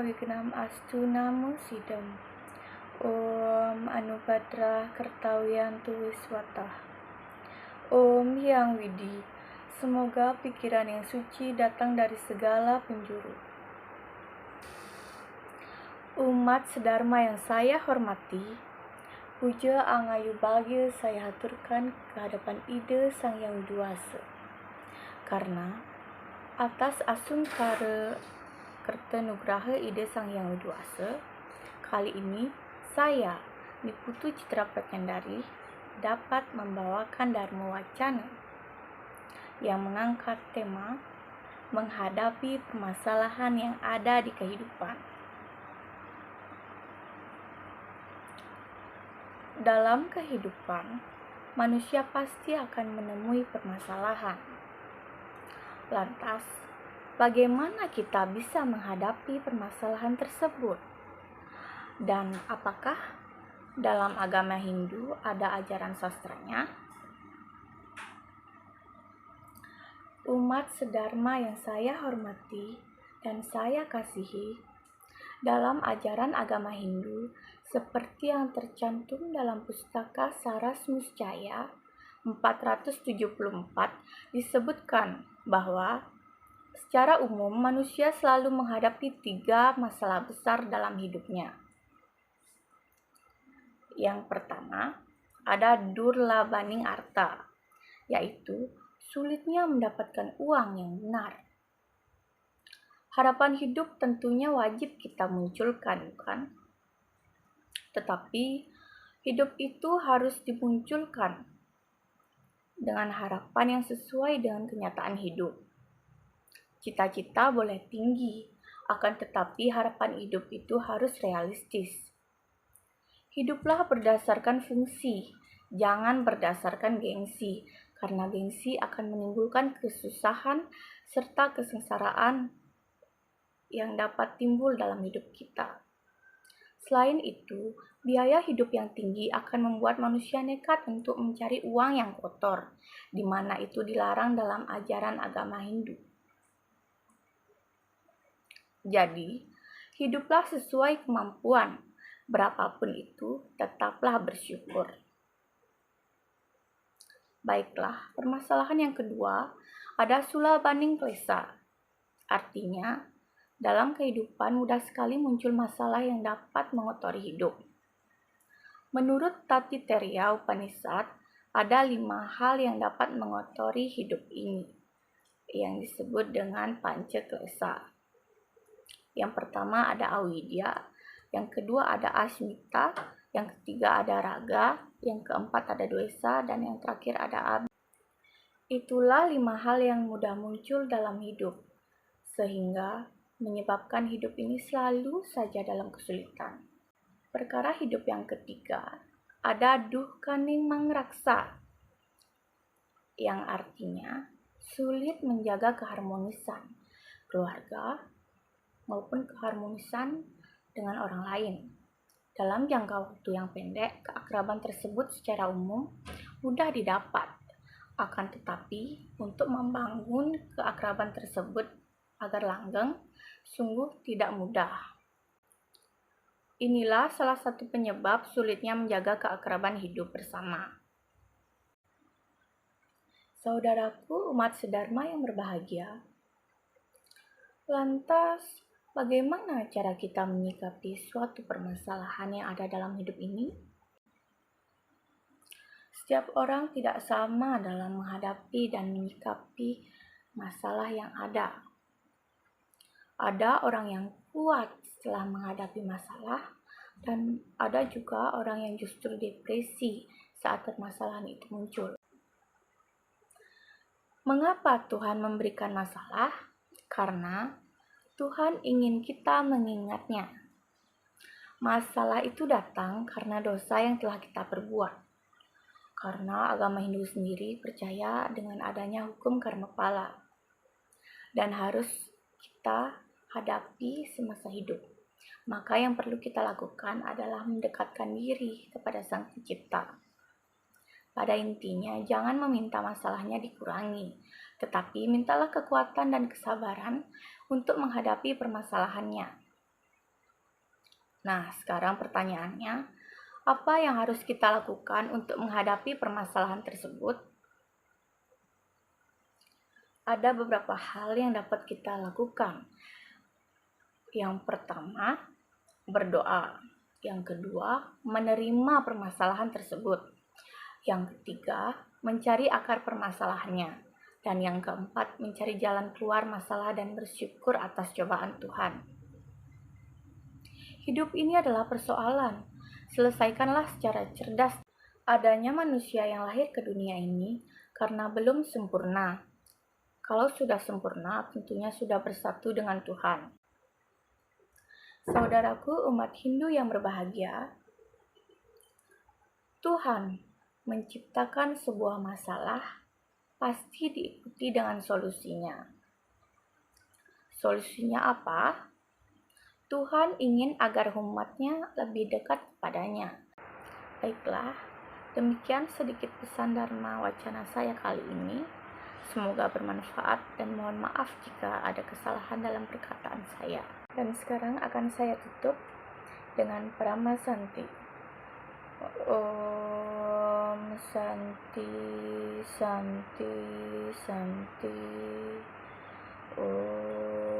awignam astu namo sidam. Om Anubhadra Kartawiyantu Wiswatah. Om Hyang Widi. Semoga pikiran yang suci datang dari segala penjuru. Umat sedharma yang saya hormati, puja angayu bagya saya haturkan ke hadapan Ida Sang Hyang Widi. Karena atas asungkara Kertanugraha Ida Sang Hyang Widi, kali ini saya, Niputu Citra Pratyandari, dapat membawakan Dharma Wacana yang mengangkat tema menghadapi permasalahan yang ada di kehidupan. Dalam kehidupan, manusia pasti akan menemui permasalahan. Lantas, bagaimana kita bisa menghadapi permasalahan tersebut? Dan apakah dalam agama Hindu ada ajaran sastranya? Umat sedharma yang saya hormati dan saya kasihi, dalam ajaran agama Hindu seperti yang tercantum dalam pustaka Saras Muscaya 474 disebutkan bahwa secara umum manusia selalu menghadapi 3 masalah besar dalam hidupnya. Yang pertama, ada durlabaning arta, yaitu sulitnya mendapatkan uang yang benar. Harapan hidup tentunya wajib kita munculkan, bukan? Tetapi hidup itu harus dimunculkan dengan harapan yang sesuai dengan kenyataan hidup. Cita-cita boleh tinggi, akan tetapi harapan hidup itu harus realistis. Hiduplah berdasarkan fungsi, jangan berdasarkan gengsi, karena gengsi akan menimbulkan kesusahan serta kesengsaraan yang dapat timbul dalam hidup kita. Selain itu, biaya hidup yang tinggi akan membuat manusia nekat untuk mencari uang yang kotor, di mana itu dilarang dalam ajaran agama Hindu. Jadi, hiduplah sesuai kemampuan, berapapun itu, tetaplah bersyukur. Baiklah, permasalahan yang kedua ada sulabaning klesa. Artinya, dalam kehidupan mudah sekali muncul masalah yang dapat mengotori hidup. Menurut Tatitiriya Upanishad, ada 5 hal yang dapat mengotori hidup ini, yang disebut dengan panca klesa. Yang pertama ada avidya, yang kedua ada asmita, yang ketiga ada raga, yang keempat ada dosa, dan yang terakhir ada abhi. Itulah 5 hal yang mudah muncul dalam hidup, sehingga menyebabkan hidup ini selalu saja dalam kesulitan. Perkara hidup yang ketiga ada duhkaning mangraksa, yang artinya sulit menjaga keharmonisan keluarga maupun keharmonisan dengan orang lain. Dalam jangka waktu yang pendek, keakraban tersebut secara umum mudah didapat. Akan tetapi, untuk membangun keakraban tersebut agar langgeng, sungguh tidak mudah. Inilah salah satu penyebab sulitnya menjaga keakraban hidup bersama. Saudaraku umat sedharma yang berbahagia, lantas bagaimana cara kita menyikapi suatu permasalahan yang ada dalam hidup ini? Setiap orang tidak sama dalam menghadapi dan menyikapi masalah yang ada. Ada orang yang kuat setelah menghadapi masalah, dan ada juga orang yang justru depresi saat permasalahan itu muncul. Mengapa Tuhan memberikan masalah? Karena Tuhan ingin kita mengingatnya. Masalah itu datang karena dosa yang telah kita perbuat. Karena agama Hindu sendiri percaya dengan adanya hukum karma pala, dan harus kita hadapi semasa hidup. Maka yang perlu kita lakukan adalah mendekatkan diri kepada Sang Pencipta. Pada intinya, jangan meminta masalahnya dikurangi, tetapi mintalah kekuatan dan kesabaran untuk menghadapi permasalahannya. Nah, sekarang pertanyaannya, apa yang harus kita lakukan untuk menghadapi permasalahan tersebut? Ada beberapa hal yang dapat kita lakukan. Yang pertama, berdoa. Yang kedua, menerima permasalahan tersebut. Yang ketiga, mencari akar permasalahannya. Dan yang keempat, mencari jalan keluar masalah dan bersyukur atas cobaan Tuhan. Hidup ini adalah persoalan. Selesaikanlah secara cerdas. Adanya manusia yang lahir ke dunia ini karena belum sempurna. Kalau sudah sempurna, tentunya sudah bersatu dengan Tuhan. Saudaraku umat Hindu yang berbahagia, Tuhan menciptakan sebuah masalah pasti diikuti dengan solusinya. Solusinya apa? Tuhan ingin agar umatnya lebih dekat kepadanya. Baiklah, demikian sedikit pesan Dharma Wacana saya kali ini. Semoga bermanfaat dan mohon maaf jika ada kesalahan dalam perkataan saya. Dan sekarang akan saya tutup dengan Parama Santi. Om Santi, Santi, Santi. Om